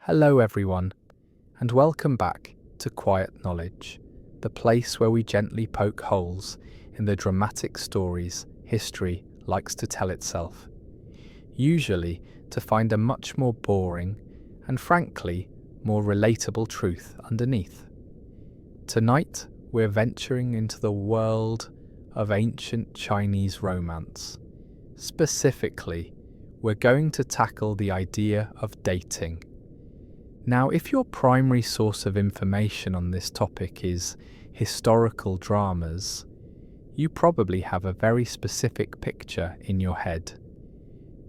Hello everyone, and welcome back to Quiet Knowledge, the place where we gently poke holes in the dramatic stories history likes to tell itself, usually to find a much more boring and frankly more relatable truth underneath. Tonight we're venturing into the world of ancient Chinese romance. Specifically, we're going to tackle the idea of dating. Now, if your primary source of information on this topic is historical dramas, you probably have a very specific picture in your head.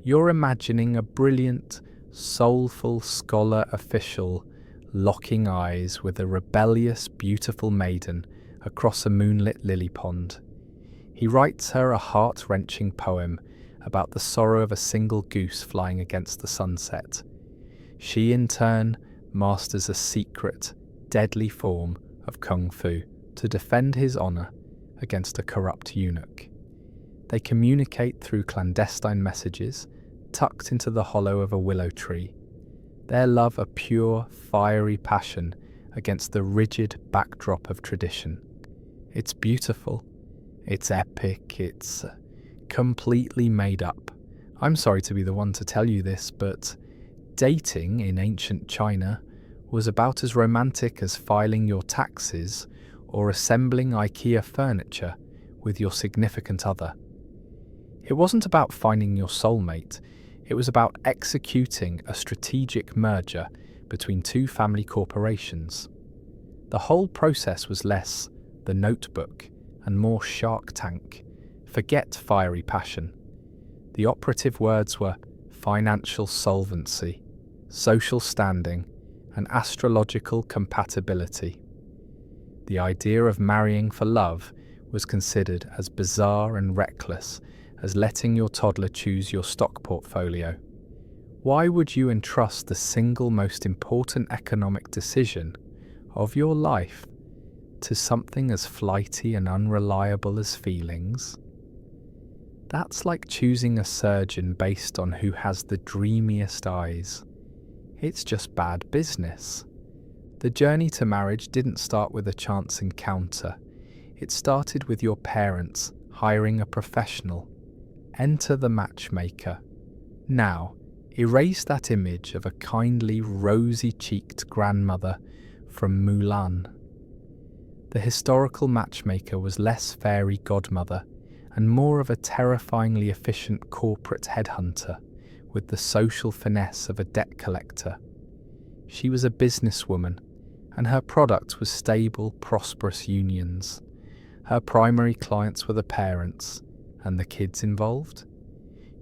You're imagining a brilliant, soulful scholar official locking eyes with a rebellious, beautiful maiden across a moonlit lily pond. He writes her a heart-wrenching poem about the sorrow of a single goose flying against the sunset. She, in turn, masters a secret, deadly form of kung fu to defend his honor against a corrupt eunuch. They communicate through clandestine messages tucked into the hollow of a willow tree. Their love a pure, fiery passion against the rigid backdrop of tradition. It's beautiful, it's epic, it's completely made up. I'm sorry to be the one to tell you this, but dating in ancient China was about as romantic as filing your taxes or assembling IKEA furniture with your significant other. It wasn't about finding your soulmate, it was about executing a strategic merger between two family corporations. The whole process was less The Notebook and more Shark Tank. Forget fiery passion. The operative words were financial solvency, social standing, and astrological compatibility. The idea of marrying for love was considered as bizarre and reckless as letting your toddler choose your stock portfolio. Why would you entrust the single most important economic decision of your life to something as flighty and unreliable as feelings? That's like choosing a surgeon based on who has the dreamiest eyes. It's just bad business. The journey to marriage didn't start with a chance encounter. It started with your parents hiring a professional. Enter the matchmaker. Now, erase that image of a kindly, rosy-cheeked grandmother from Mulan. The historical matchmaker was less fairy godmother and more of a terrifyingly efficient corporate headhunter with the social finesse of a debt collector. She was a businesswoman, and her product was stable, prosperous unions. Her primary clients were the parents, and the kids involved.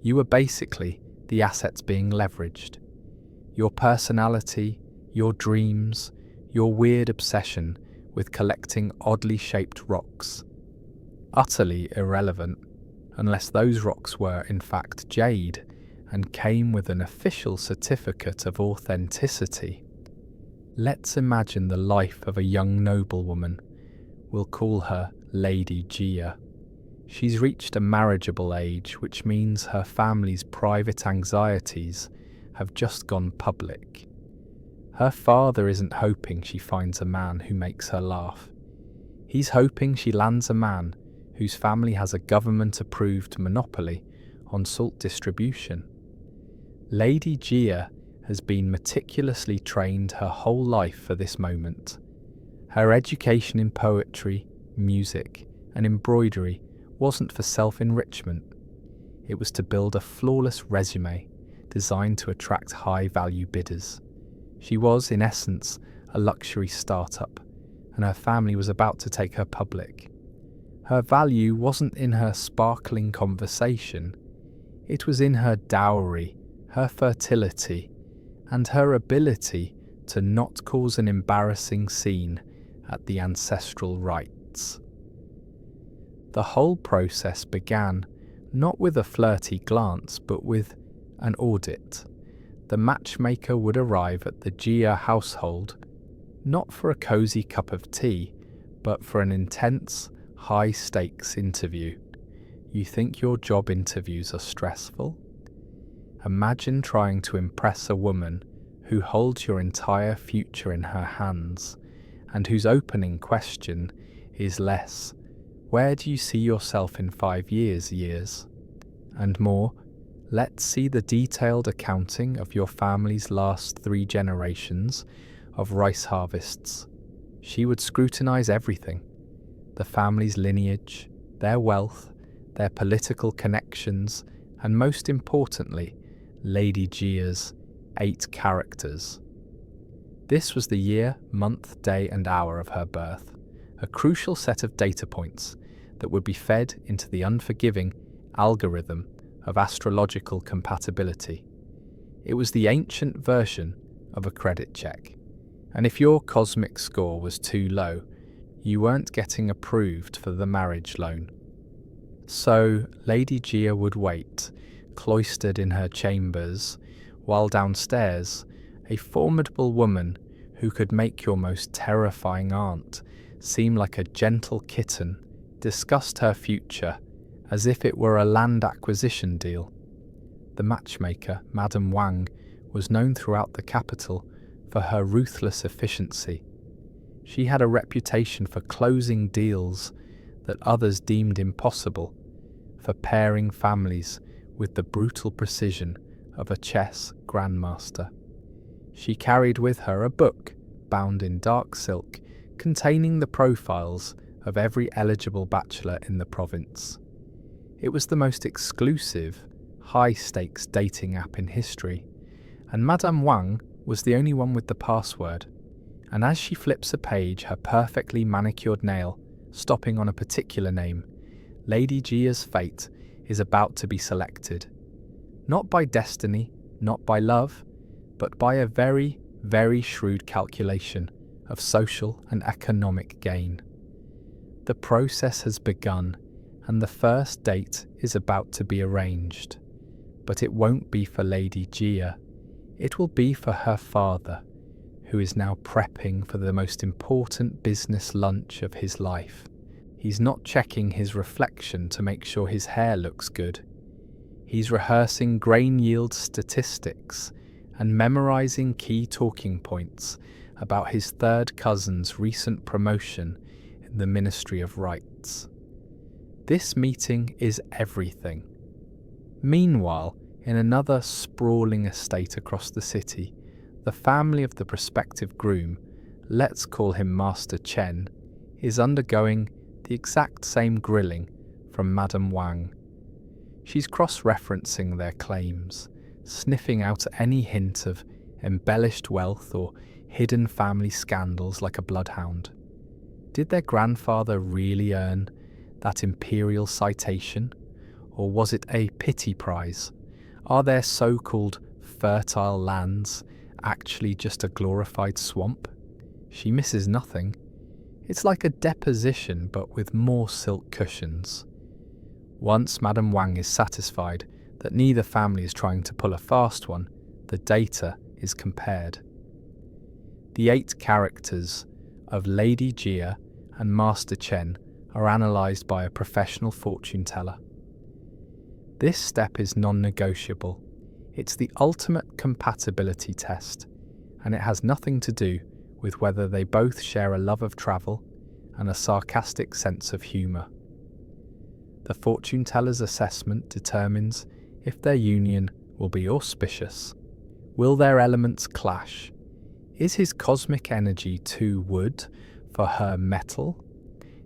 You were basically the assets being leveraged. Your personality, your dreams, your weird obsession with collecting oddly shaped rocks. Utterly irrelevant, unless those rocks were in fact jade and came with an official certificate of authenticity. Let's imagine the life of a young noblewoman. We'll call her Lady Jia. She's reached a marriageable age, which means her family's private anxieties have just gone public. Her father isn't hoping she finds a man who makes her laugh. He's hoping she lands a man whose family has a government-approved monopoly on salt distribution. Lady Jia has been meticulously trained her whole life for this moment. Her education in poetry, music, and embroidery wasn't for self-enrichment. It was to build a flawless resume designed to attract high-value bidders. She was, in essence, a luxury startup, and her family was about to take her public. Her value wasn't in her sparkling conversation. It was in her dowry, her fertility, and her ability to not cause an embarrassing scene at the ancestral rites. The whole process began not with a flirty glance, but with an audit. The matchmaker would arrive at the Jia household, not for a cozy cup of tea, but for an intense, high-stakes interview. You think your job interviews are stressful? Imagine trying to impress a woman who holds your entire future in her hands, and whose opening question is less, "Where do you see yourself in 5 years?" and more, "Let's see the detailed accounting of your family's last 3 generations of rice harvests." She would scrutinize everything: the family's lineage, their wealth, their political connections, and most importantly, Lady Gia's 8 characters. This was the year, month, day, and hour of her birth, a crucial set of data points that would be fed into the unforgiving algorithm of astrological compatibility. It was the ancient version of a credit check, and if your cosmic score was too low, you weren't getting approved for the marriage loan. So Lady Gia would wait, cloistered in her chambers, while downstairs, a formidable woman who could make your most terrifying aunt seem like a gentle kitten discussed her future as if it were a land acquisition deal. The matchmaker, Madame Wang, was known throughout the capital for her ruthless efficiency. She had a reputation for closing deals that others deemed impossible, for pairing families with the brutal precision of a chess grandmaster. She carried with her a book bound in dark silk containing the profiles of every eligible bachelor in the province. It was the most exclusive, high-stakes dating app in history, and Madame Wang was the only one with the password. And as she flips a page, her perfectly manicured nail stopping on a particular name, Lady Gia's fate is about to be selected. Not by destiny, not by love, but by a very, very shrewd calculation of social and economic gain. The process has begun, and the first date is about to be arranged. But it won't be for Lady Gia. It will be for her father, who is now prepping for the most important business lunch of his life. He's not checking his reflection to make sure his hair looks good. He's rehearsing grain yield statistics and memorizing key talking points about his third cousin's recent promotion in the Ministry of Rights. This meeting is everything. Meanwhile, in another sprawling estate across the city, the family of the prospective groom, let's call him Master Chen, is undergoing the exact same grilling from Madame Wang. She's cross-referencing their claims, sniffing out any hint of embellished wealth or hidden family scandals like a bloodhound. Did their grandfather really earn that imperial citation, or was it a pity prize? Are their so-called fertile lands actually just a glorified swamp? She misses nothing. It's like a deposition but with more silk cushions. Once Madame Wang is satisfied that neither family is trying to pull a fast one, the data is compared. The 8 characters of Lady Gia and Master Chen are analysed by a professional fortune teller. This step is non-negotiable. It's the ultimate compatibility test, and it has nothing to do with whether they both share a love of travel and a sarcastic sense of humour. The fortune teller's assessment determines if their union will be auspicious. Will their elements clash? Is his cosmic energy too wood for her metal?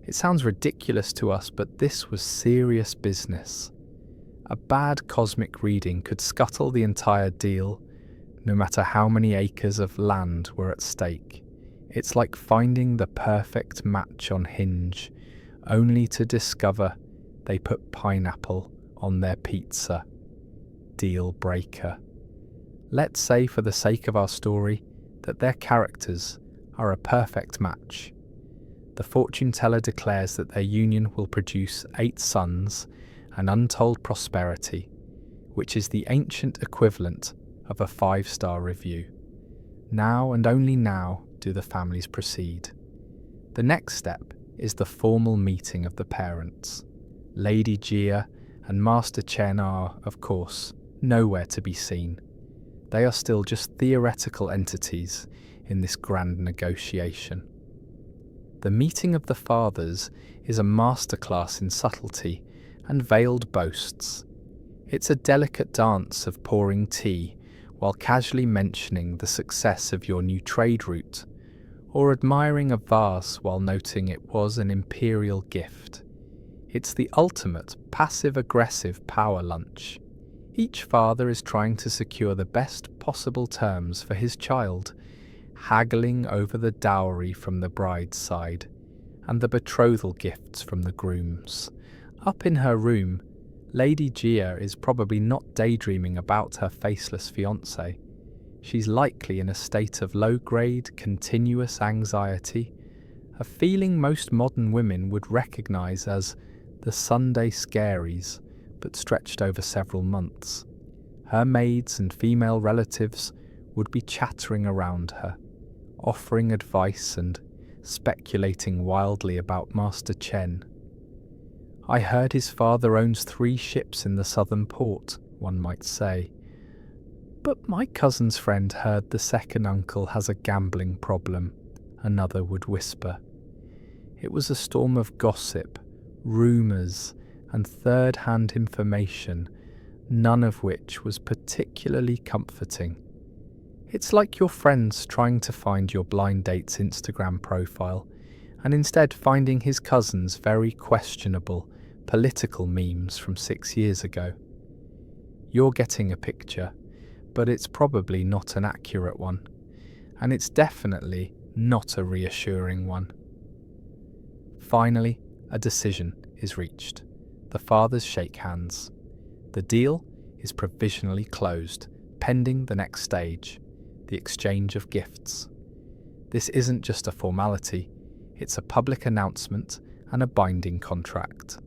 It sounds ridiculous to us, but this was serious business. A bad cosmic reading could scuttle the entire deal, no matter how many acres of land were at stake. It's like finding the perfect match on Hinge, only to discover they put pineapple on their pizza. Deal breaker. Let's say, for the sake of our story, that their characters are a perfect match. The fortune teller declares that their union will produce 8 sons and untold prosperity, which is the ancient equivalent of a 5-star review. Now and only now do the families proceed. The next step is the formal meeting of the parents. Lady Gia and Master Chen are, of course, nowhere to be seen. They are still just theoretical entities in this grand negotiation. The meeting of the fathers is a masterclass in subtlety and veiled boasts. It's a delicate dance of pouring tea while casually mentioning the success of your new trade route, or admiring a vase while noting it was an imperial gift. It's the ultimate passive-aggressive power lunch. Each father is trying to secure the best possible terms for his child, haggling over the dowry from the bride's side and the betrothal gifts from the groom's. Up in her room, Lady Gia is probably not daydreaming about her faceless fiancé. She's likely in a state of low-grade, continuous anxiety, a feeling most modern women would recognise as the Sunday scaries, but stretched over several months. Her maids and female relatives would be chattering around her, offering advice and speculating wildly about Master Chen. I heard his father owns 3 ships in the southern port, one might say. But my cousin's friend heard the second uncle has a gambling problem, another would whisper. It was a storm of gossip, rumours, and third-hand information, none of which was particularly comforting. It's like your friends trying to find your blind date's Instagram profile, and instead finding his cousin's very questionable political memes from 6 years ago. You're getting a picture, but it's probably not an accurate one, and it's definitely not a reassuring one. Finally, a decision is reached. The fathers shake hands. The deal is provisionally closed, pending the next stage, the exchange of gifts. This isn't just a formality, it's a public announcement and a binding contract.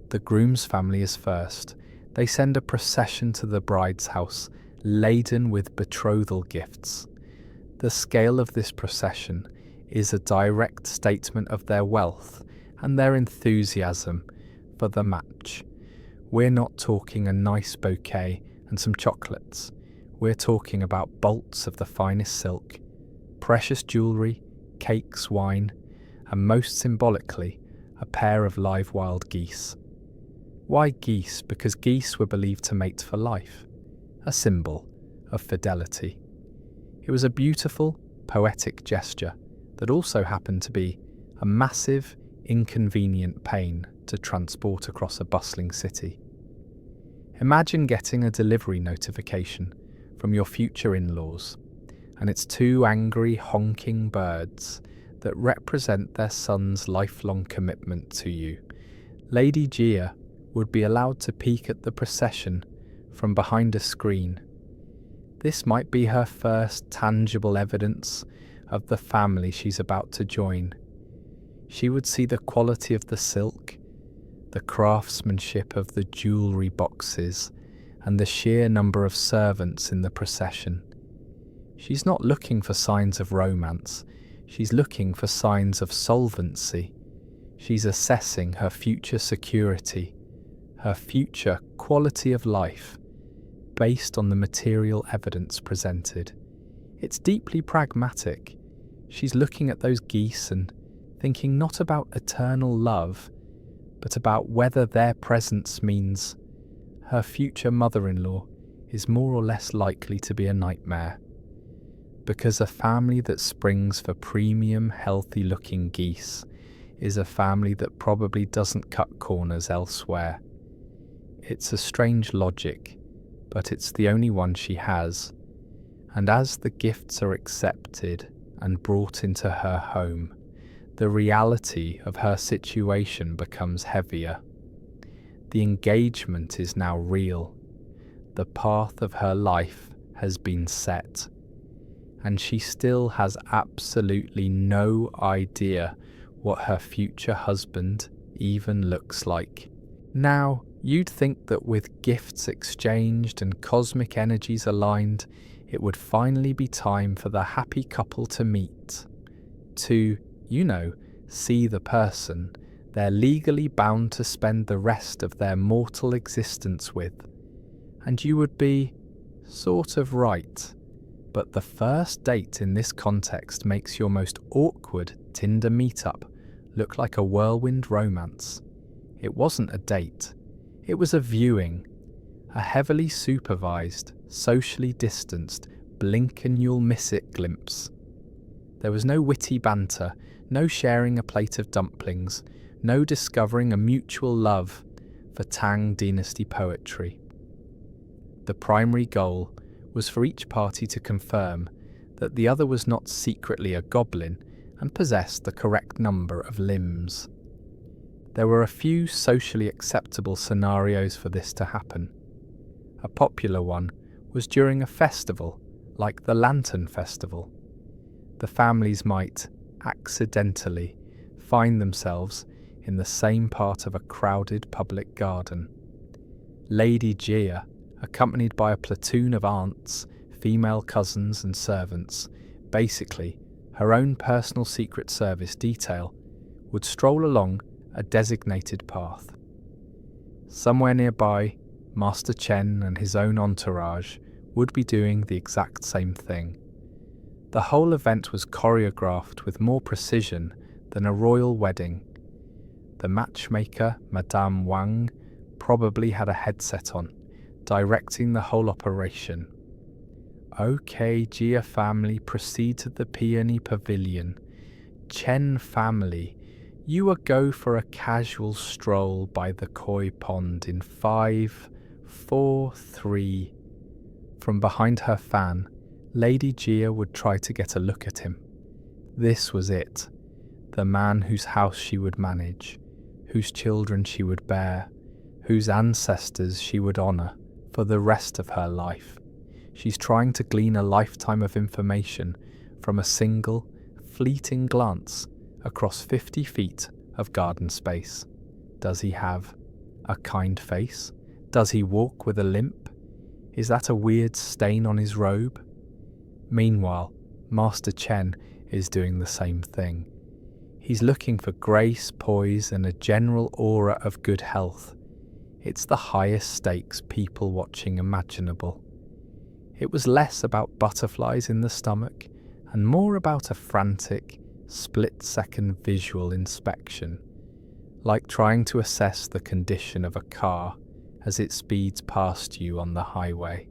The groom's family is first. They send a procession to the bride's house, laden with betrothal gifts. The scale of this procession is a direct statement of their wealth and their enthusiasm for the match. We're not talking a nice bouquet and some chocolates. We're talking about bolts of the finest silk, precious jewellery, cakes, wine, and most symbolically, a pair of live wild geese. Why geese? Because geese were believed to mate for life, a symbol of fidelity. It was a beautiful, poetic gesture that also happened to be a massive, inconvenient pain to transport across a bustling city. Imagine getting a delivery notification from your future in-laws, and it's 2 angry, honking birds that represent their son's lifelong commitment to you. Lady Gia would be allowed to peek at the procession from behind a screen. This might be her first tangible evidence of the family she's about to join. She would see the quality of the silk, the craftsmanship of the jewellery boxes, and the sheer number of servants in the procession. She's not looking for signs of romance, she's looking for signs of solvency. She's assessing her future security, her future quality of life, based on the material evidence presented. It's deeply pragmatic. She's looking at those geese and thinking not about eternal love, but about whether their presence means her future mother-in-law is more or less likely to be a nightmare. Because a family that springs for premium, healthy-looking geese is a family that probably doesn't cut corners elsewhere. It's a strange logic, but it's the only one she has. And as the gifts are accepted and brought into her home, the reality of her situation becomes heavier. The engagement is now real. The path of her life has been set. And she still has absolutely no idea what her future husband even looks like. Now, you'd think that with gifts exchanged and cosmic energies aligned, it would finally be time for the happy couple to meet. To, see the person they're legally bound to spend the rest of their mortal existence with. And you would be Sort of right. But the first date in this context makes your most awkward Tinder meetup look like a whirlwind romance. It wasn't a date. It was a viewing. A heavily supervised, socially distanced, blink and you'll miss it glimpse. There was no witty banter, no sharing a plate of dumplings, no discovering a mutual love for Tang Dynasty poetry. The primary goal was for each party to confirm that the other was not secretly a goblin and possessed the correct number of limbs. There were a few socially acceptable scenarios for this to happen. A popular one was during a festival, like the Lantern Festival. The families might, accidentally, find themselves in the same part of a crowded public garden. Lady Gia, accompanied by a platoon of aunts, female cousins and servants, basically her own personal Secret Service detail, would stroll along a designated path. Somewhere nearby, Master Chen and his own entourage would be doing the exact same thing. The whole event was choreographed with more precision than a royal wedding. The matchmaker, Madame Wang, probably had a headset on, directing the whole operation. Okay, Gia family, proceed to the Peony Pavilion. Chen family, you are go for a casual stroll by the koi pond in 5, 4, 3. From behind her fan, Lady Gia would try to get a look at him. This was it, the man whose house she would manage, whose children she would bear, whose ancestors she would honour for the rest of her life. She's trying to glean a lifetime of information from a single, fleeting glance across 50 feet of garden space. Does he have a kind face? Does he walk with a limp? Is that a weird stain on his robe? Meanwhile, Master Chen is doing the same thing. He's looking for grace, poise, and a general aura of good health. It's the highest stakes people watching imaginable. It was less about butterflies in the stomach and more about a frantic, split-second visual inspection, like trying to assess the condition of a car as it speeds past you on the highway.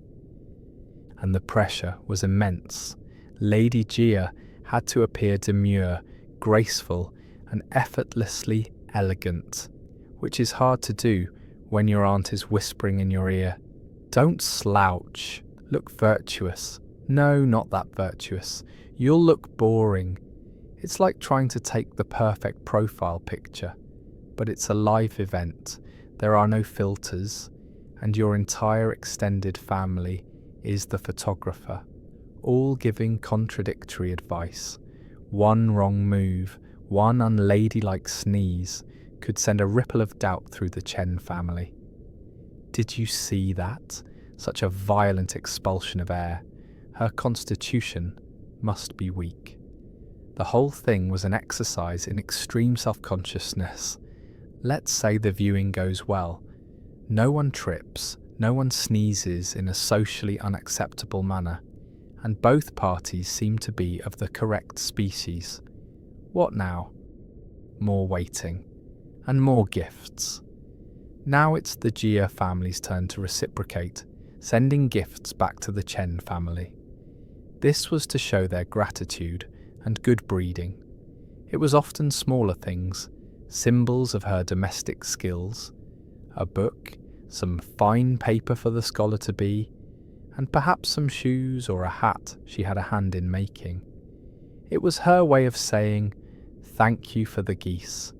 And the pressure was immense. Lady Gia had to appear demure, graceful, and effortlessly elegant, which is hard to do when your aunt is whispering in your ear, "Don't slouch, look virtuous." No, not that virtuous. You'll look boring. It's like trying to take the perfect profile picture, but it's a live event. There are no filters, and your entire extended family is the photographer, all giving contradictory advice. One wrong move, one unladylike sneeze could send a ripple of doubt through the Chen family. Did you see that? Such a violent expulsion of air. Her constitution must be weak. The whole thing was an exercise in extreme self-consciousness. Let's say the viewing goes well. No one trips, no one sneezes in a socially unacceptable manner, and both parties seem to be of the correct species. What now? More waiting, and more gifts. Now it's the Gia family's turn to reciprocate, sending gifts back to the Chen family. This was to show their gratitude and good breeding. It was often smaller things, symbols of her domestic skills, a book, some fine paper for the scholar-to-be, and perhaps some shoes or a hat she had a hand in making. It was her way of saying, "Thank you for the geese.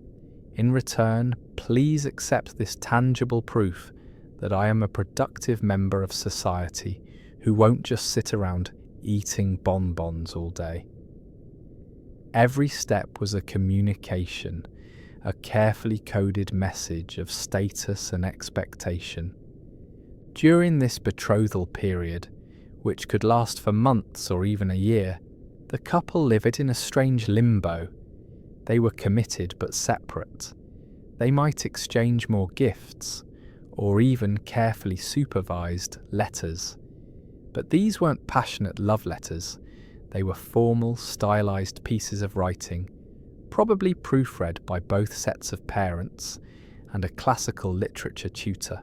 In return, please accept this tangible proof that I am a productive member of society who won't just sit around eating bonbons all day." Every step was a communication, a carefully coded message of status and expectation. During this betrothal period, which could last for months or even a year, the couple lived in a strange limbo. They were committed but separate. They might exchange more gifts, or even carefully supervised letters. But these weren't passionate love letters. They were formal, stylized pieces of writing, probably proofread by both sets of parents and a classical literature tutor.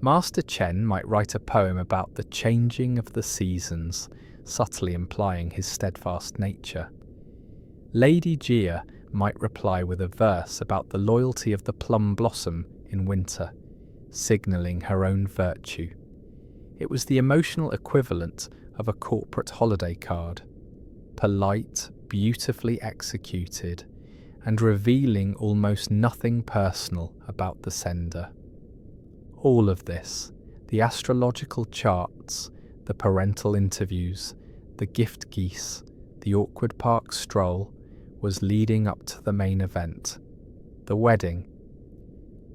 Master Chen might write a poem about the changing of the seasons, subtly implying his steadfast nature. Lady Jia might reply with a verse about the loyalty of the plum blossom in winter, signalling her own virtue. It was the emotional equivalent of a corporate holiday card, polite, beautifully executed, and revealing almost nothing personal about the sender. All of this, the astrological charts, the parental interviews, the gift geese, the awkward park stroll, was leading up to the main event, the wedding.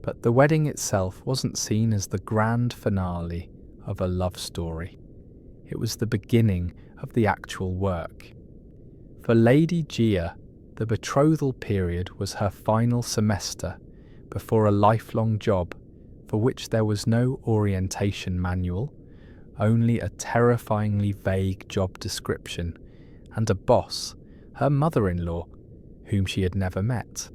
But the wedding itself wasn't seen as the grand finale of a love story. It was the beginning of the actual work. For Lady Jia, the betrothal period was her final semester before a lifelong job for which there was no orientation manual, only a terrifyingly vague job description, and a boss, her mother-in-law, whom she had never met.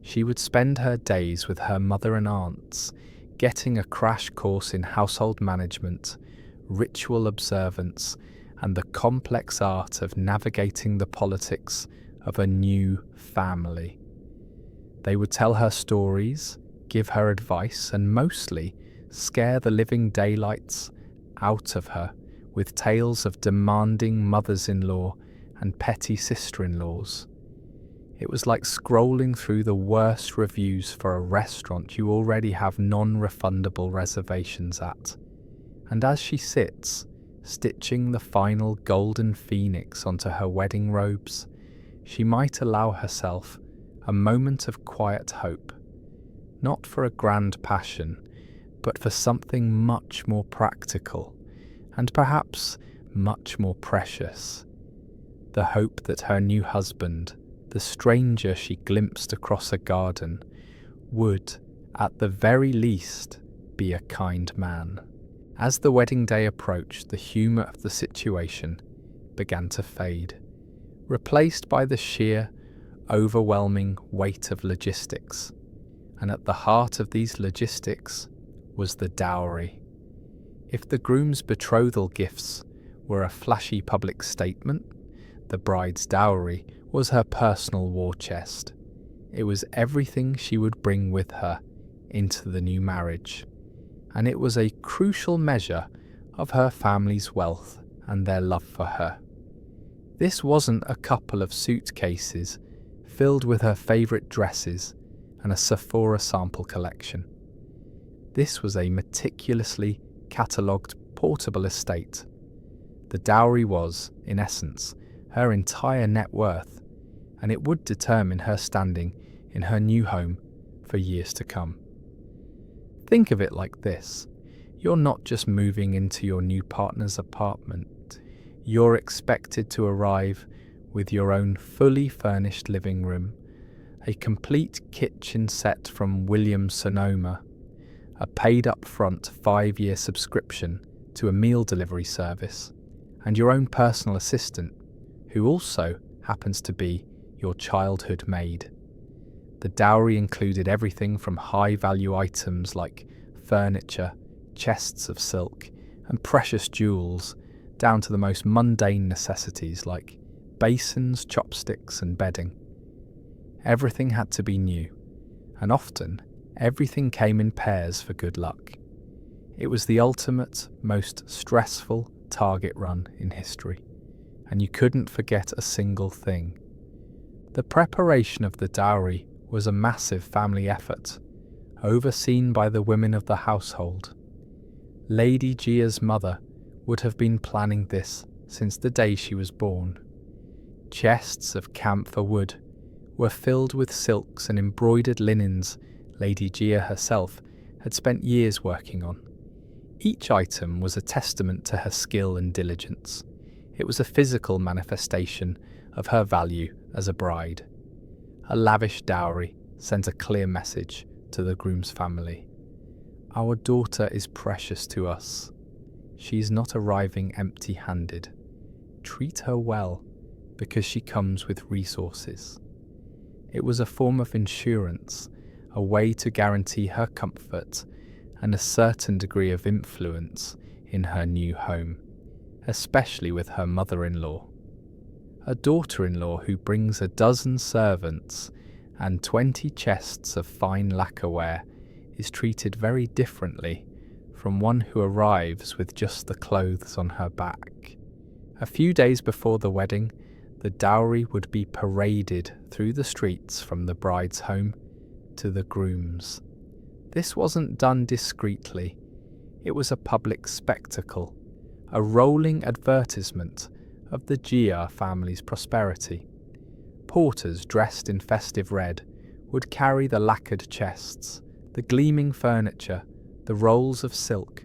She would spend her days with her mother and aunts, getting a crash course in household management, ritual observance, and the complex art of navigating the politics of a new family. They would tell her stories, give her advice, and mostly scare the living daylights out of her with tales of demanding mothers-in-law and petty sister-in-laws. It was like scrolling through the worst reviews for a restaurant you already have non-refundable reservations at. And as she sits, stitching the final golden phoenix onto her wedding robes, she might allow herself a moment of quiet hope, not for a grand passion, but for something much more practical, and perhaps much more precious. The hope that her new husband, the stranger she glimpsed across a garden, would, at the very least, be a kind man. As the wedding day approached, the humour of the situation began to fade, replaced by the sheer, overwhelming weight of logistics. And at the heart of these logistics was the dowry. If the groom's betrothal gifts were a flashy public statement, the bride's dowry was her personal war chest. It was everything she would bring with her into the new marriage, and it was a crucial measure of her family's wealth and their love for her. This wasn't a couple of suitcases filled with her favourite dresses and a Sephora sample collection. This was a meticulously catalogued portable estate. The dowry was, in essence, her entire net worth, and it would determine her standing in her new home for years to come. Think of it like this: you're not just moving into your new partner's apartment, you're expected to arrive with your own fully furnished living room, a complete kitchen set from Williams-Sonoma, a paid up-front 5-year subscription to a meal delivery service, and your own personal assistant, who also happens to be your childhood maid. The dowry included everything from high-value items like furniture, chests of silk, and precious jewels, down to the most mundane necessities like basins, chopsticks, and bedding. Everything had to be new, and often everything came in pairs for good luck. It was the ultimate, most stressful target run in history, and you couldn't forget a single thing. The preparation of the dowry was a massive family effort, overseen by the women of the household. Lady Jia's mother would have been planning this since the day she was born. Chests of camphor wood were filled with silks and embroidered linens Lady Jia herself had spent years working on. Each item was a testament to her skill and diligence. It was a physical manifestation of her value as a bride. A lavish dowry sent a clear message to the groom's family. Our daughter is precious to us. She's not arriving empty-handed. Treat her well, because she comes with resources. It was a form of insurance, a way to guarantee her comfort and a certain degree of influence in her new home, especially with her mother-in-law. A daughter-in-law who brings a dozen servants and 20 chests of fine lacquerware is treated very differently from one who arrives with just the clothes on her back. A few days before the wedding, the dowry would be paraded through the streets from the bride's home to the groom's. This wasn't done discreetly. It was a public spectacle, a rolling advertisement of the Gia family's prosperity. Porters dressed in festive red would carry the lacquered chests, the gleaming furniture, the rolls of silk,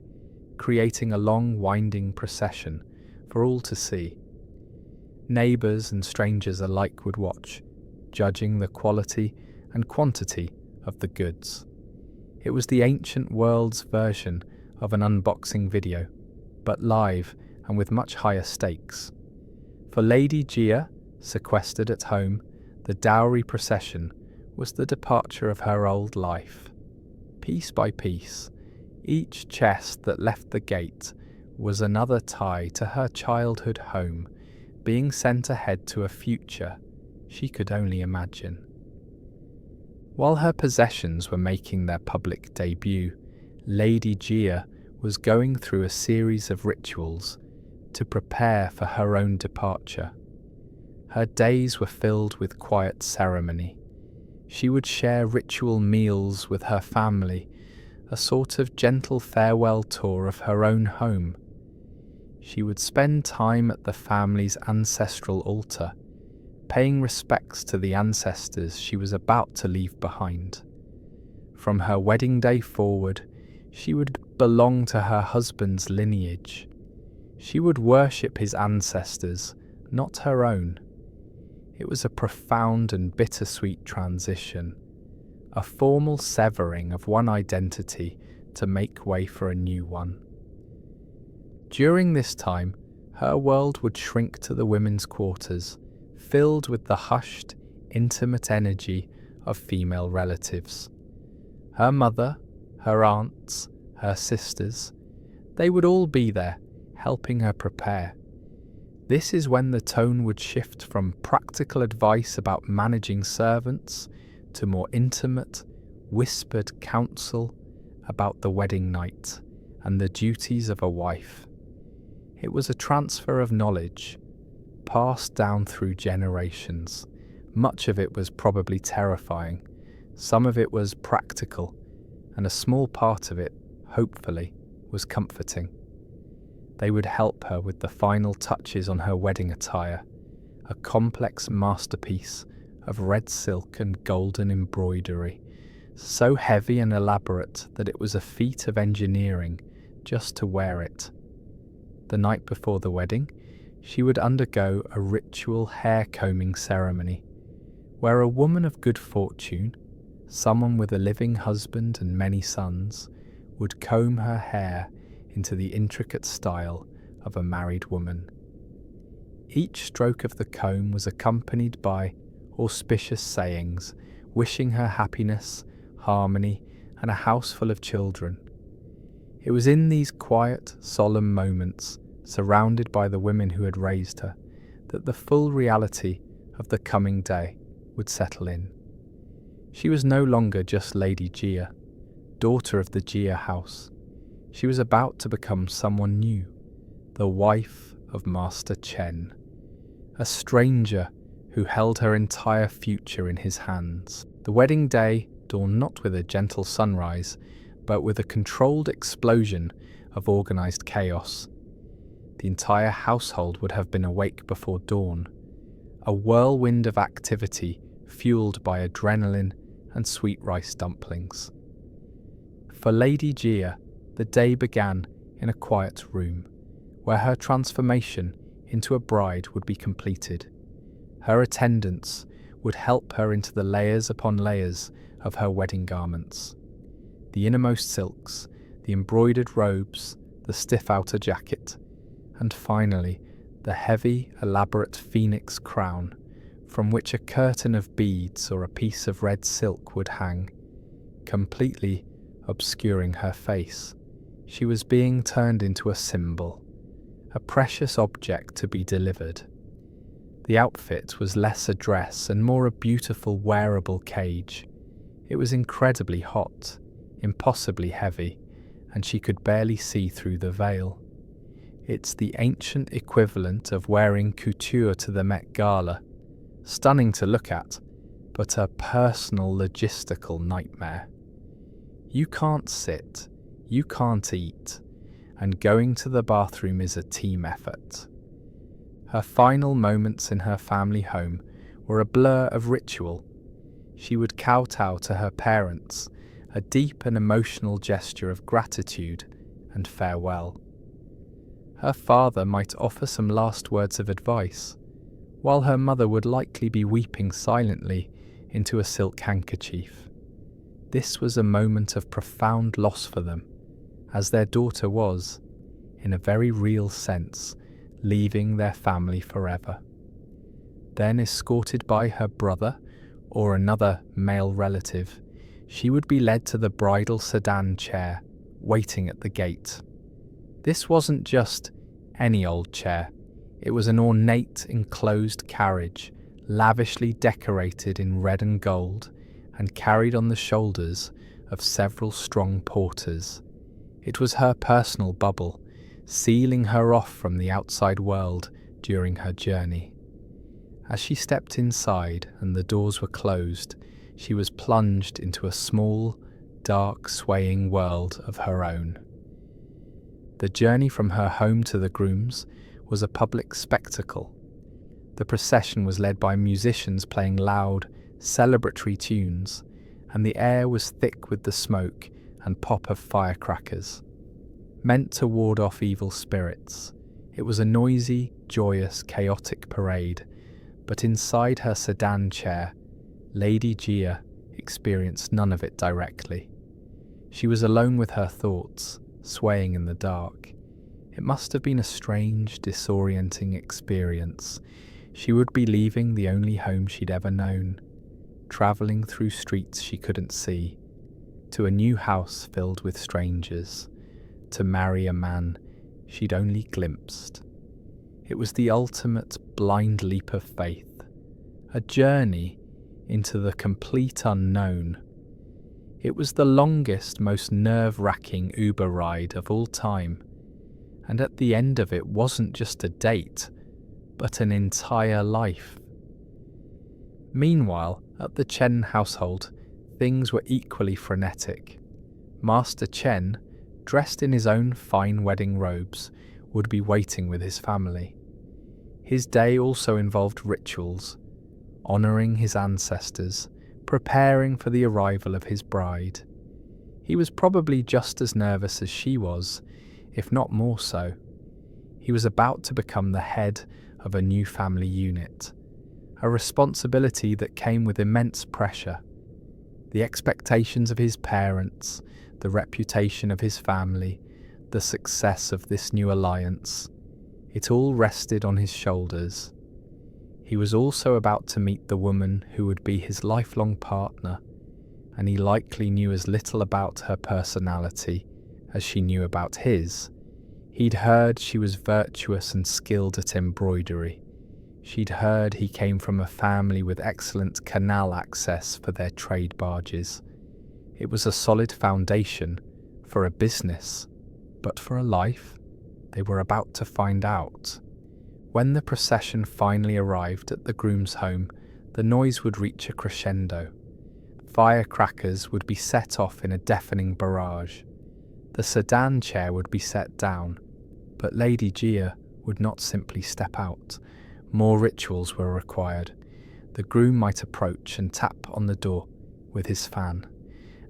creating a long winding procession for all to see. Neighbours and strangers alike would watch, judging the quality and quantity of the goods. It was the ancient world's version of an unboxing video, but live and with much higher stakes. For Lady Gia, sequestered at home, the dowry procession was the departure of her old life. Piece by piece, each chest that left the gate was another tie to her childhood home, being sent ahead to a future she could only imagine. While her possessions were making their public debut, Lady Gia was going through a series of rituals to prepare for her own departure. Her days were filled with quiet ceremony. She would share ritual meals with her family, a sort of gentle farewell tour of her own home. She would spend time at the family's ancestral altar, paying respects to the ancestors she was about to leave behind. From her wedding day forward, she would belong to her husband's lineage. She would worship his ancestors, not her own. It was a profound and bittersweet transition, a formal severing of one identity to make way for a new one. During this time, her world would shrink to the women's quarters, filled with the hushed, intimate energy of female relatives. Her mother, her aunts, her sisters, they would all be there, helping her prepare. This is when the tone would shift from practical advice about managing servants to more intimate, whispered counsel about the wedding night and the duties of a wife. It was a transfer of knowledge, passed down through generations. Much of it was probably terrifying, some of it was practical, and a small part of it, hopefully, was comforting. They would help her with the final touches on her wedding attire, a complex masterpiece of red silk and golden embroidery, so heavy and elaborate that it was a feat of engineering just to wear it. The night before the wedding, she would undergo a ritual hair-combing ceremony, where a woman of good fortune, someone with a living husband and many sons, would comb her hair into the intricate style of a married woman. Each stroke of the comb was accompanied by auspicious sayings, wishing her happiness, harmony, and a house full of children. It was in these quiet, solemn moments, surrounded by the women who had raised her, that the full reality of the coming day would settle in. She was no longer just Lady Gia, daughter of the Gia house. She was about to become someone new, the wife of Master Chen, a stranger who held her entire future in his hands. The wedding day dawned not with a gentle sunrise, but with a controlled explosion of organised chaos. The entire household would have been awake before dawn, a whirlwind of activity fueled by adrenaline and sweet rice dumplings. For Lady Gia, the day began in a quiet room, where her transformation into a bride would be completed. Her attendants would help her into the layers upon layers of her wedding garments. The innermost silks, the embroidered robes, the the stiff outer jacket, and finally the heavy, elaborate phoenix crown, from which a curtain of beads or a piece of red silk would hang, completely obscuring her face. She was being turned into a symbol, a precious object to be delivered. The outfit was less a dress and more a beautiful wearable cage. It was incredibly hot, impossibly heavy, and she could barely see through the veil. It's the ancient equivalent of wearing couture to the Met Gala. Stunning to look at, but a personal logistical nightmare. You can't sit, you can't eat, and going to the bathroom is a team effort. Her final moments in her family home were a blur of ritual. She would kowtow to her parents, a deep and emotional gesture of gratitude and farewell. Her father might offer some last words of advice, while her mother would likely be weeping silently into a silk handkerchief. This was a moment of profound loss for them, as their daughter was, in a very real sense, leaving their family forever. Then, escorted by her brother or another male relative, she would be led to the bridal sedan chair, waiting at the gate. This wasn't just any old chair. It was an ornate enclosed carriage, lavishly decorated in red and gold, and carried on the shoulders of several strong porters. It was her personal bubble, sealing her off from the outside world during her journey. As she stepped inside and the doors were closed, she was plunged into a small, dark, swaying world of her own. The journey from her home to the groom's was a public spectacle. The procession was led by musicians playing loud, celebratory tunes, and the air was thick with the smoke and pop of firecrackers. Meant to ward off evil spirits, it was a noisy, joyous, chaotic parade, but inside her sedan chair, Lady Gia experienced none of it directly. She was alone with her thoughts, swaying in the dark. It must have been a strange, disorienting experience. She would be leaving the only home she'd ever known, travelling through streets she couldn't see, to a new house filled with strangers, to marry a man she'd only glimpsed. It was the ultimate blind leap of faith, a journey into the complete unknown. It was the longest, most nerve-wracking Uber ride of all time, and at the end of it wasn't just a date, but an entire life. Meanwhile, at the Chen household, things were equally frenetic. Master Chen, dressed in his own fine wedding robes, would be waiting with his family. His day also involved rituals, honouring his ancestors, preparing for the arrival of his bride. He was probably just as nervous as she was, if not more so. He was about to become the head of a new family unit, a responsibility that came with immense pressure. The expectations of his parents, the reputation of his family, the success of this new alliance, it all rested on his shoulders. He was also about to meet the woman who would be his lifelong partner, and he likely knew as little about her personality as she knew about his. He'd heard she was virtuous and skilled at embroidery. She'd heard he came from a family with excellent canal access for their trade barges. It was a solid foundation for a business, but for a life? They were about to find out. When the procession finally arrived at the groom's home, the noise would reach a crescendo. Firecrackers would be set off in a deafening barrage. The sedan chair would be set down, but Lady Gia would not simply step out. More rituals were required. The groom might approach and tap on the door with his fan.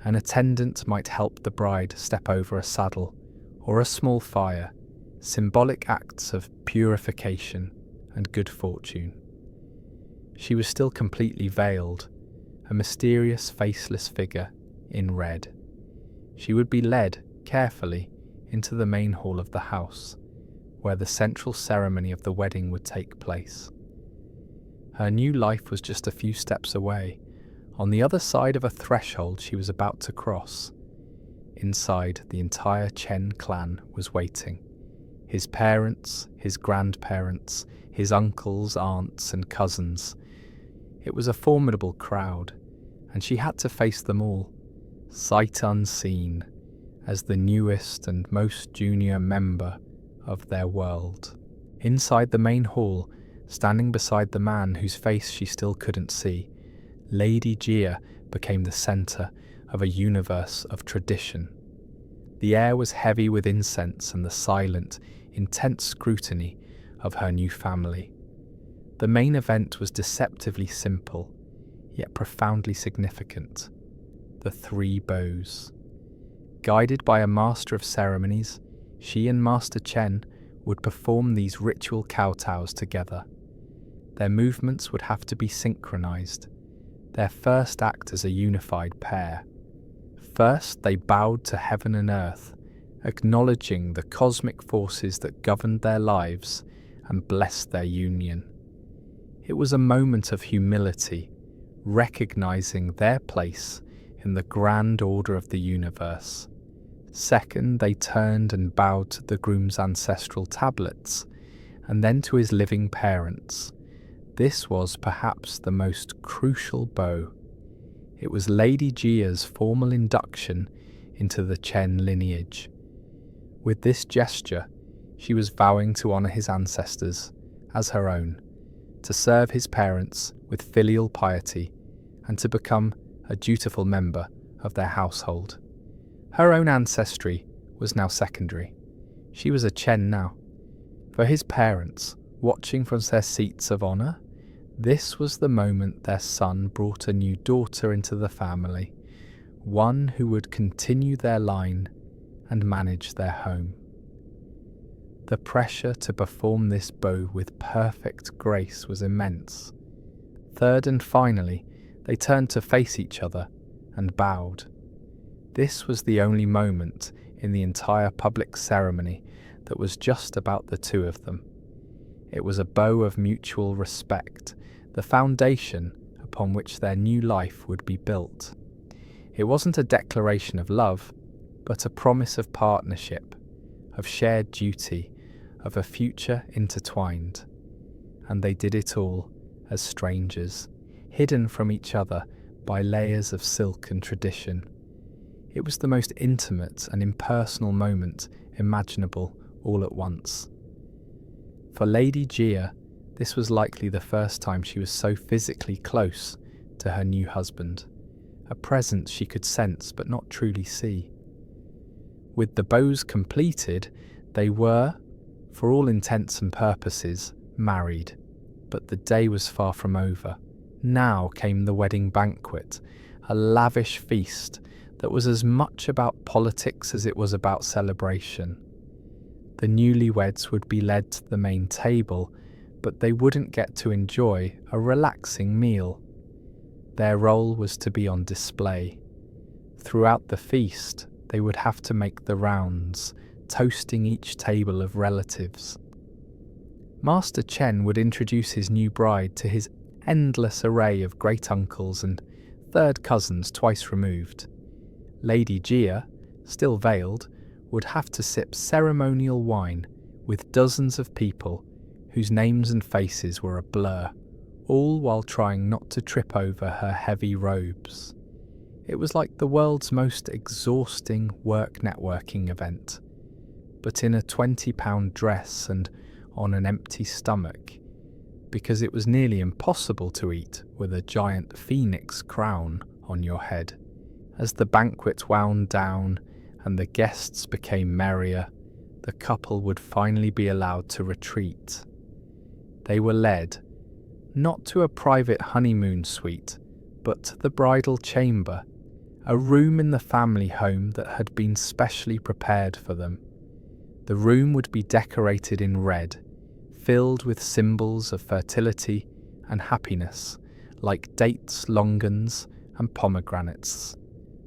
An attendant might help the bride step over a saddle or a small fire, symbolic acts of purification and good fortune. She was still completely veiled, a mysterious faceless figure in red. She would be led, carefully, into the main hall of the house, where the central ceremony of the wedding would take place. Her new life was just a few steps away, on the other side of a threshold she was about to cross. Inside, the entire Chen clan was waiting. His parents, his grandparents, his uncles, aunts, and cousins. It was a formidable crowd, and she had to face them all, sight unseen, as the newest and most junior member of their world. Inside the main hall, standing beside the man whose face she still couldn't see, Lady Jia became the centre of a universe of tradition. The air was heavy with incense and the silent, intense scrutiny of her new family. The main event was deceptively simple, yet profoundly significant. The 3 bows. Guided by a master of ceremonies, she and Master Chen would perform these ritual kowtows together. Their movements would have to be synchronized, their first act as a unified pair. First, they bowed to heaven and earth, acknowledging the cosmic forces that governed their lives and blessed their union. It was a moment of humility, recognizing their place in the grand order of the universe. Second, they turned and bowed to the groom's ancestral tablets, and then to his living parents. This was perhaps the most crucial bow. It was Lady Jia's formal induction into the Chen lineage. With this gesture, she was vowing to honour his ancestors as her own, to serve his parents with filial piety, and to become a dutiful member of their household. Her own ancestry was now secondary. She was a Chen now. For his parents, watching from their seats of honour, this was the moment their son brought a new daughter into the family, one who would continue their line and manage their home. The pressure to perform this bow with perfect grace was immense. Third and finally, they turned to face each other and bowed. This was the only moment in the entire public ceremony that was just about the two of them. It was a bow of mutual respect, the foundation upon which their new life would be built. It wasn't a declaration of love, but a promise of partnership, of shared duty, of a future intertwined. And they did it all as strangers, hidden from each other by layers of silk and tradition. It was the most intimate and impersonal moment imaginable all at once. For Lady Jia, this was likely the first time she was so physically close to her new husband, a presence she could sense but not truly see. With the bows completed, they were, for all intents and purposes, married. But the day was far from over. Now came the wedding banquet, a lavish feast that was as much about politics as it was about celebration. The newlyweds would be led to the main table, but they wouldn't get to enjoy a relaxing meal. Their role was to be on display. Throughout the feast, they would have to make the rounds, toasting each table of relatives. Master Chen would introduce his new bride to his endless array of great-uncles and third cousins twice removed. Lady Jia, still veiled, would have to sip ceremonial wine with dozens of people whose names and faces were a blur, all while trying not to trip over her heavy robes. It was like the world's most exhausting work networking event, but in a £20 dress and on an empty stomach, because it was nearly impossible to eat with a giant phoenix crown on your head. As the banquet wound down and the guests became merrier, the couple would finally be allowed to retreat. They were led, not to a private honeymoon suite, but to the bridal chamber, a room in the family home that had been specially prepared for them. The room would be decorated in red, filled with symbols of fertility and happiness, like dates, longans, and pomegranates.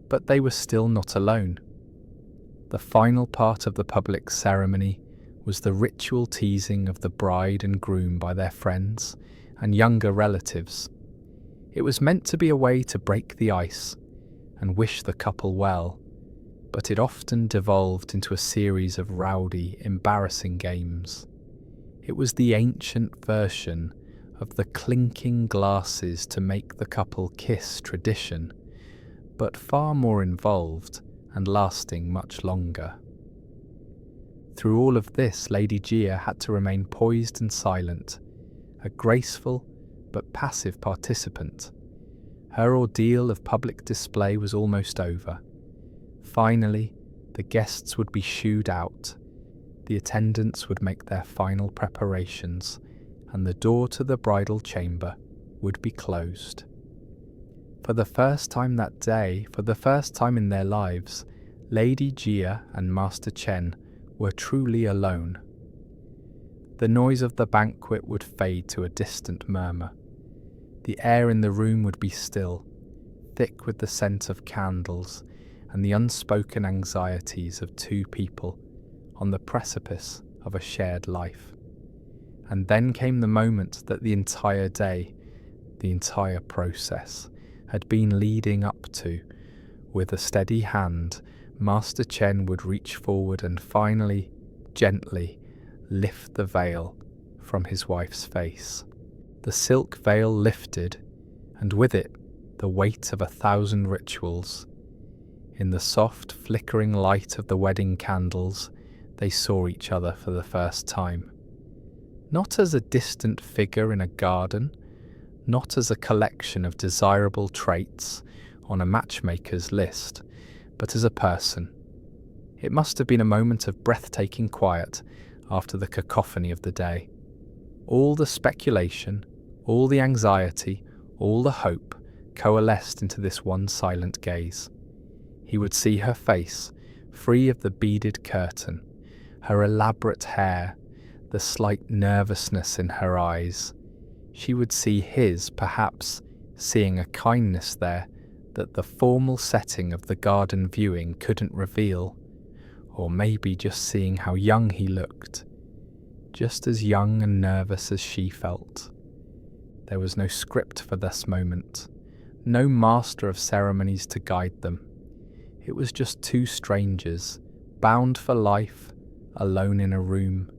But they were still not alone. The final part of the public ceremony was the ritual teasing of the bride and groom by their friends and younger relatives. It was meant to be a way to break the ice and wish the couple well, but it often devolved into a series of rowdy, embarrassing games. It was the ancient version of the clinking glasses to make the couple kiss tradition, but far more involved and lasting much longer. Through all of this, Lady Gia had to remain poised and silent, a graceful but passive participant. Her ordeal of public display was almost over. Finally, the guests would be shooed out, the attendants would make their final preparations, and the door to the bridal chamber would be closed. For the first time that day, for the first time in their lives, Lady Gia and Master Chen were truly alone. The noise of the banquet would fade to a distant murmur. The air in the room would be still, thick with the scent of candles and the unspoken anxieties of two people on the precipice of a shared life. And then came the moment that the entire day, the entire process, had been leading up to. With a steady hand, Master Chen would reach forward and finally, gently, lift the veil from his wife's face. The silk veil lifted, and with it, the weight of 1,000 rituals. In the soft, flickering light of the wedding candles, they saw each other for the first time. Not as a distant figure in a garden, not as a collection of desirable traits on a matchmaker's list, but as a person. It must have been a moment of breathtaking quiet after the cacophony of the day. All the speculation, all the anxiety, all the hope coalesced into this one silent gaze. He would see her face, free of the beaded curtain, her elaborate hair, the slight nervousness in her eyes. She would see his, perhaps seeing a kindness there that the formal setting of the garden viewing couldn't reveal, or maybe just seeing how young he looked, just as young and nervous as she felt. There was no script for this moment, no master of ceremonies to guide them. It was just two strangers, bound for life, alone in a room.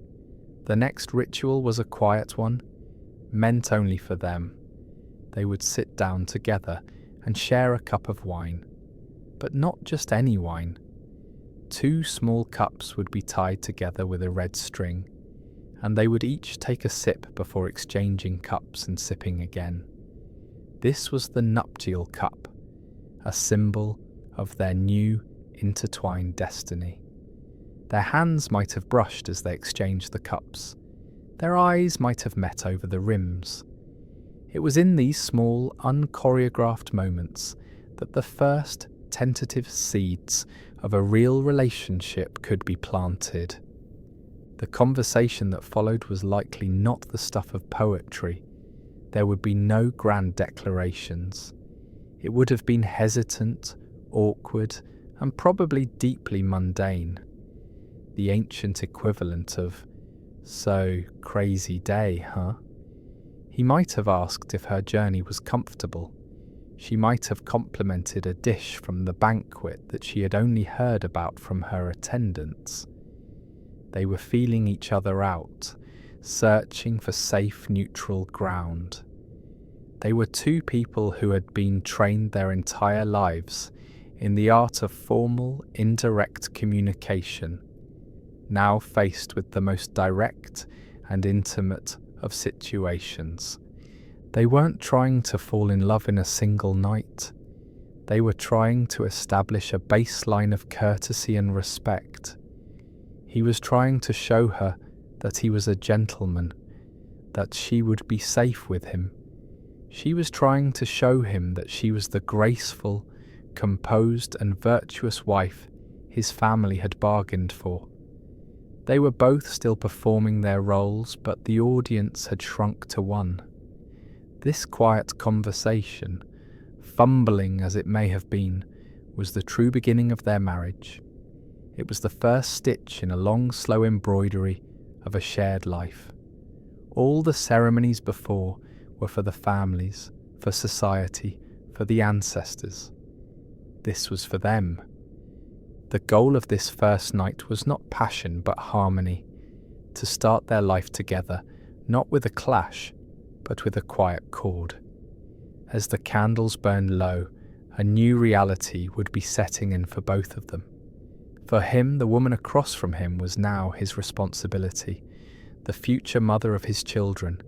The next ritual was a quiet one, meant only for them. They would sit down together and share a cup of wine, but not just any wine. 2 small cups would be tied together with a red string, and they would each take a sip before exchanging cups and sipping again. This was the nuptial cup, a symbol of their new, intertwined destiny. Their hands might have brushed as they exchanged the cups. Their eyes might have met over the rims. It was in these small, unchoreographed moments that the first tentative seeds of a real relationship could be planted. The conversation that followed was likely not the stuff of poetry. There would be no grand declarations. It would have been hesitant, awkward, and probably deeply mundane. The ancient equivalent of, "So, crazy day, huh?" He might have asked if her journey was comfortable. She might have complimented a dish from the banquet that she had only heard about from her attendants. They were feeling each other out, searching for safe, neutral ground. They were two people who had been trained their entire lives in the art of formal, indirect communication, now faced with the most direct and intimate of situations. They weren't trying to fall in love in a single night. They were trying to establish a baseline of courtesy and respect. He was trying to show her that he was a gentleman, that she would be safe with him. She was trying to show him that she was the graceful, composed and virtuous wife his family had bargained for. They were both still performing their roles, but the audience had shrunk to one. This quiet conversation, fumbling as it may have been, was the true beginning of their marriage. It was the first stitch in a long, slow embroidery of a shared life. All the ceremonies before were for the families, for society, for the ancestors. This was for them. The goal of this first night was not passion but harmony, to start their life together, not with a clash, but with a quiet chord. As the candles burned low, a new reality would be setting in for both of them. For him, the woman across from him was now his responsibility, the future mother of his children,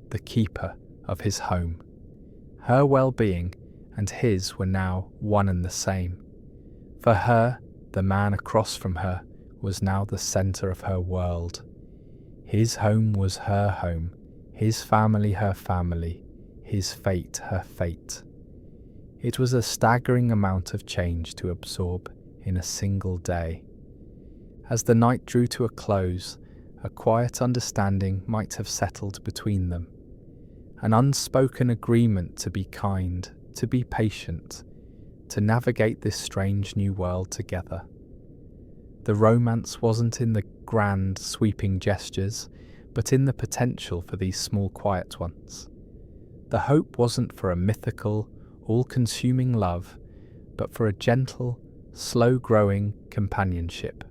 the keeper of his home. Her well-being and his were now one and the same. For her, the man across from her was now the centre of her world. His home was her home, his family her family, his fate her fate. It was a staggering amount of change to absorb in a single day. As the night drew to a close, a quiet understanding might have settled between them. An unspoken agreement to be kind, to be patient, to navigate this strange new world together. The romance wasn't in the grand, sweeping gestures, but in the potential for these small, quiet ones. The hope wasn't for a mythical, all-consuming love, but for a gentle, slow-growing companionship.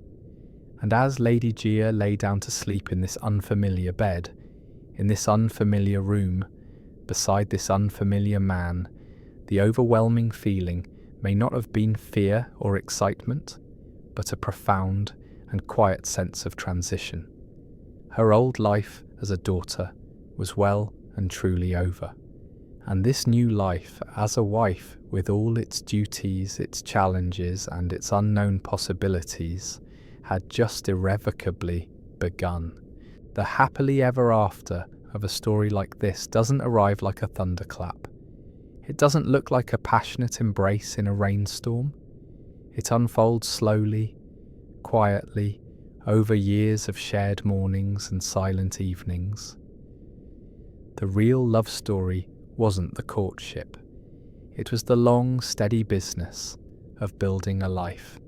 And as Lady Gia lay down to sleep in this unfamiliar bed, in this unfamiliar room, beside this unfamiliar man, the overwhelming feeling may not have been fear or excitement, but a profound and quiet sense of transition. Her old life as a daughter was well and truly over, and this new life as a wife, with all its duties, its challenges, and its unknown possibilities, had just irrevocably begun. The happily ever after of a story like this doesn't arrive like a thunderclap. It doesn't look like a passionate embrace in a rainstorm. It unfolds slowly, quietly, over years of shared mornings and silent evenings. The real love story wasn't the courtship. It was the long, steady business of building a life.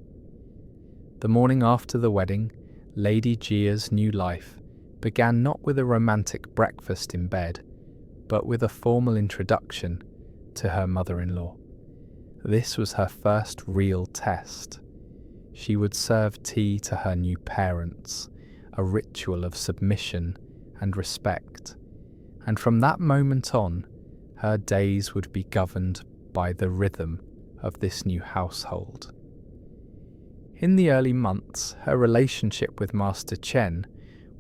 The morning after the wedding, Lady Gia's new life began not with a romantic breakfast in bed, but with a formal introduction to her mother-in-law. This was her first real test. She would serve tea to her new parents, a ritual of submission and respect. And from that moment on, her days would be governed by the rhythm of this new household. In the early months, her relationship with Master Chen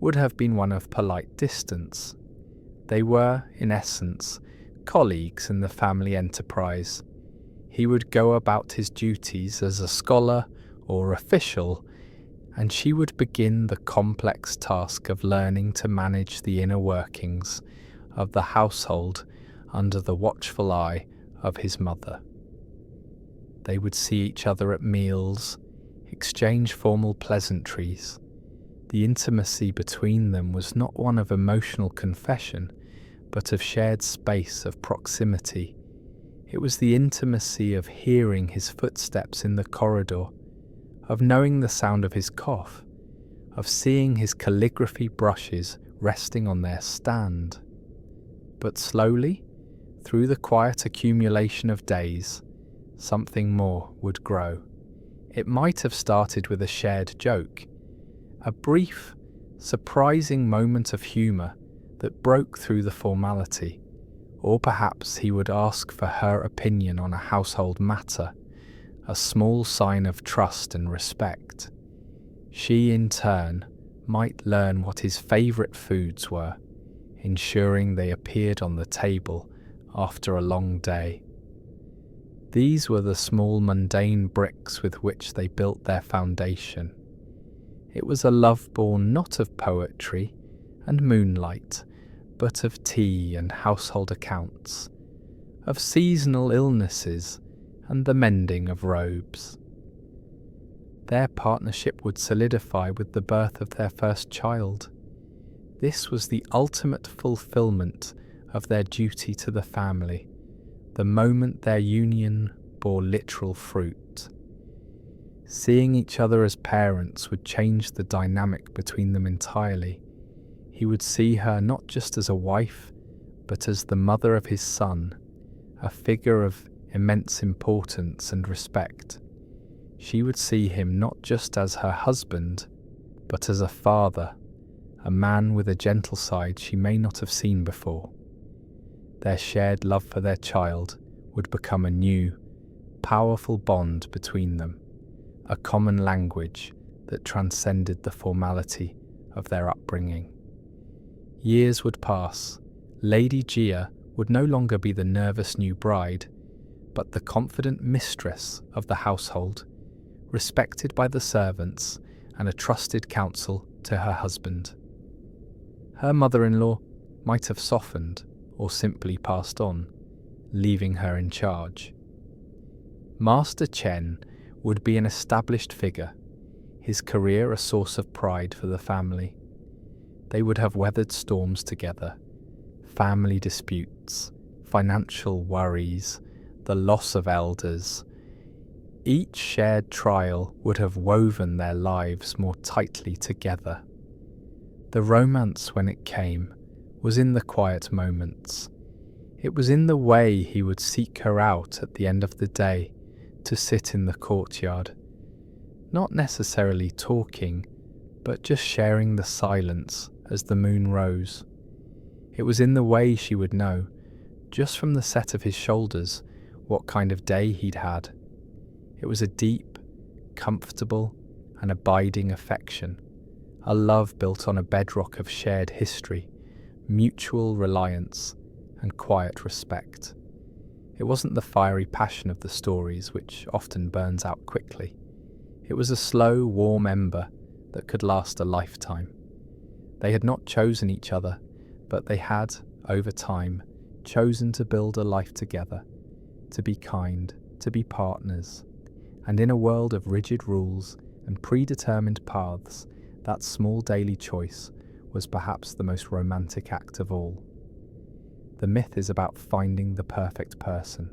would have been one of polite distance. They were, in essence, colleagues in the family enterprise. He would go about his duties as a scholar or official, and she would begin the complex task of learning to manage the inner workings of the household under the watchful eye of his mother. They would see each other at meals, exchange formal pleasantries. The intimacy between them was not one of emotional confession, but of shared space, of proximity. It was the intimacy of hearing his footsteps in the corridor, of knowing the sound of his cough, of seeing his calligraphy brushes resting on their stand. But slowly, through the quiet accumulation of days, something more would grow. It might have started with a shared joke, a brief, surprising moment of humour that broke through the formality, or perhaps he would ask for her opinion on a household matter, a small sign of trust and respect. She, in turn, might learn what his favourite foods were, ensuring they appeared on the table after a long day. These were the small mundane bricks with which they built their foundation. It was a love born not of poetry and moonlight, but of tea and household accounts, of seasonal illnesses and the mending of robes. Their partnership would solidify with the birth of their first child. This was the ultimate fulfillment of their duty to the family, the moment their union bore literal fruit. Seeing each other as parents would change the dynamic between them entirely. He would see her not just as a wife, but as the mother of his son, a figure of immense importance and respect. She would see him not just as her husband, but as a father, a man with a gentle side she may not have seen before. Their shared love for their child would become a new, powerful bond between them, a common language that transcended the formality of their upbringing. Years would pass. Lady Gia would no longer be the nervous new bride, but the confident mistress of the household, respected by the servants and a trusted counsel to her husband. Her mother-in-law might have softened or simply passed on, leaving her in charge. Master Chen would be an established figure, his career a source of pride for the family. They would have weathered storms together, family disputes, financial worries, the loss of elders. Each shared trial would have woven their lives more tightly together. The romance, when it came, was in the quiet moments. It was in the way he would seek her out at the end of the day to sit in the courtyard, not necessarily talking, but just sharing the silence as the moon rose. It was in the way she would know, just from the set of his shoulders, what kind of day he'd had. It was a deep, comfortable, and abiding affection, a love built on a bedrock of shared history, mutual reliance, and quiet respect. It wasn't the fiery passion of the stories, which often burns out quickly. It was a slow, warm ember that could last a lifetime. They had not chosen each other, but they had, over time, chosen to build a life together, to be kind, to be partners. And in a world of rigid rules and predetermined paths, that small daily choice was perhaps the most romantic act of all. The myth is about finding the perfect person.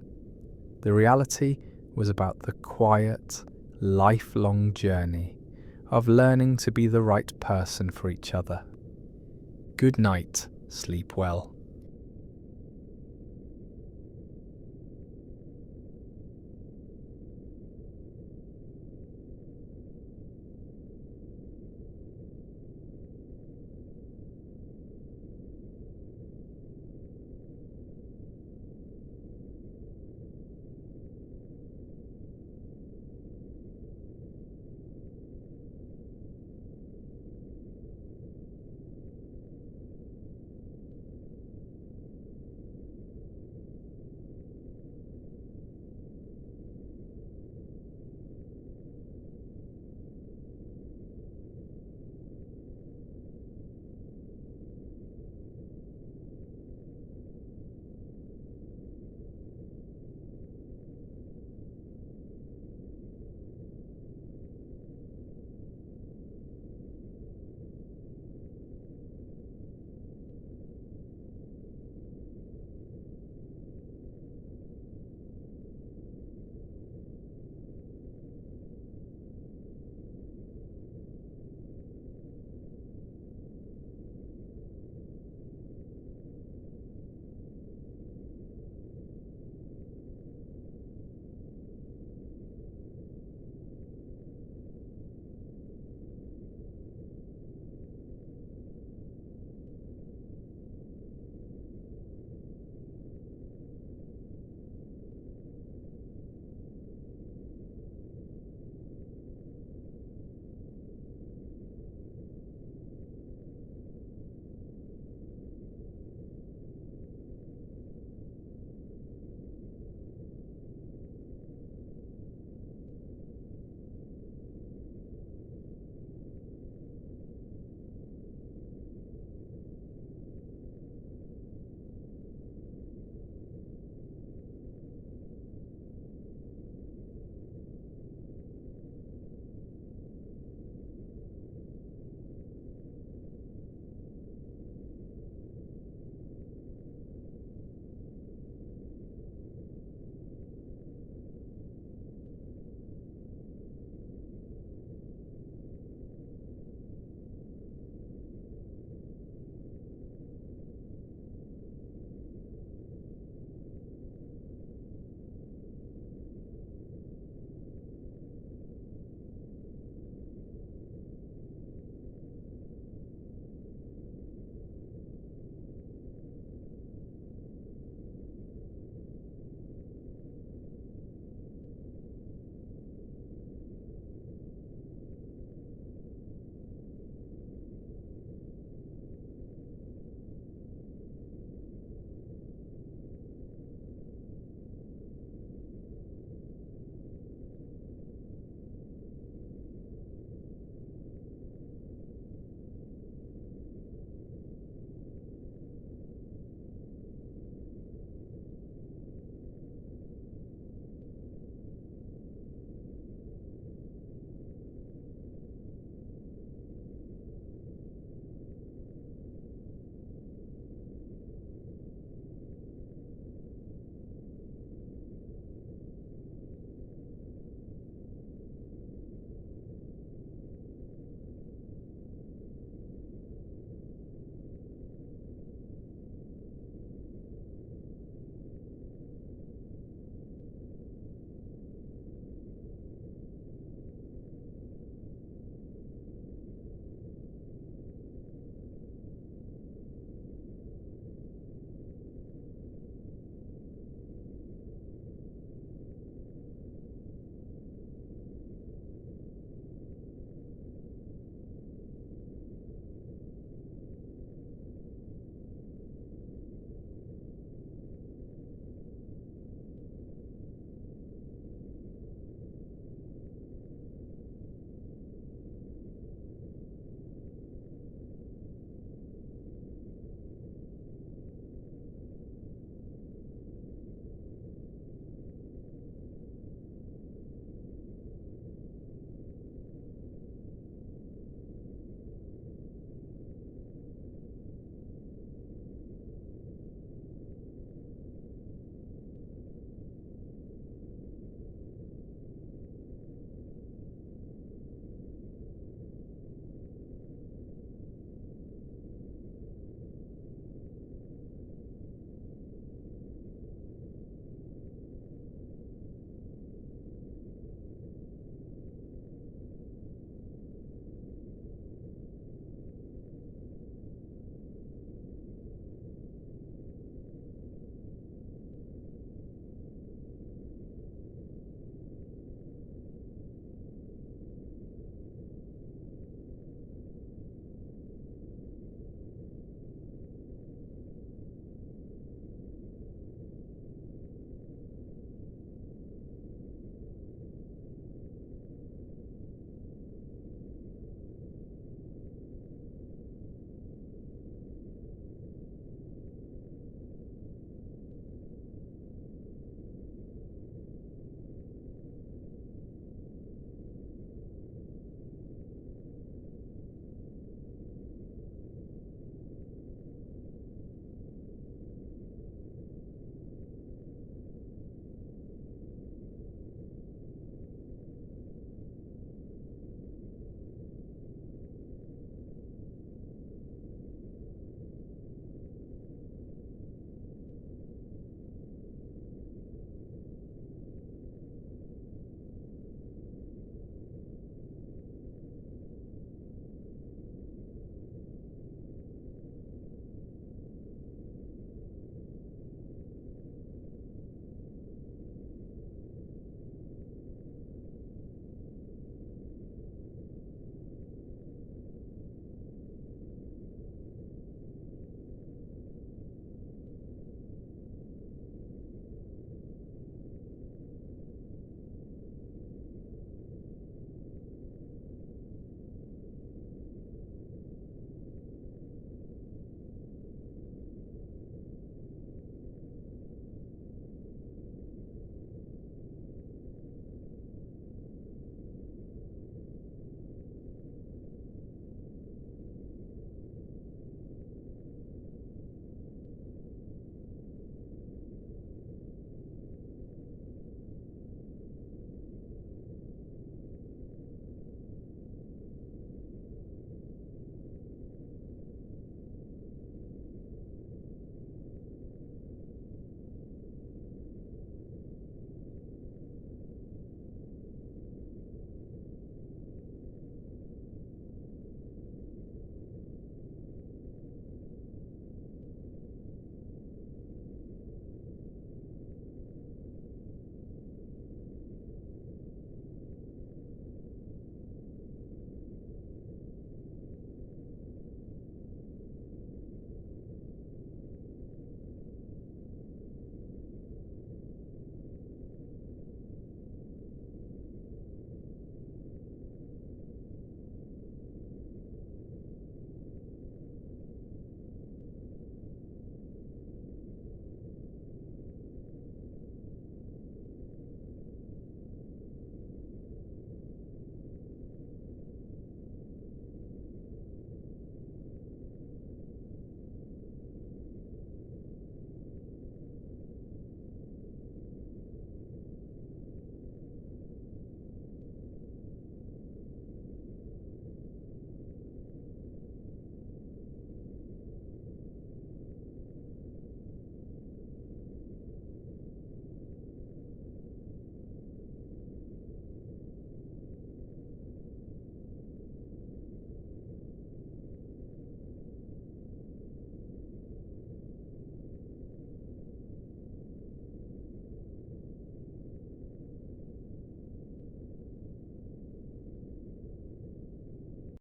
The reality was about the quiet, lifelong journey of learning to be the right person for each other. Good night, sleep well.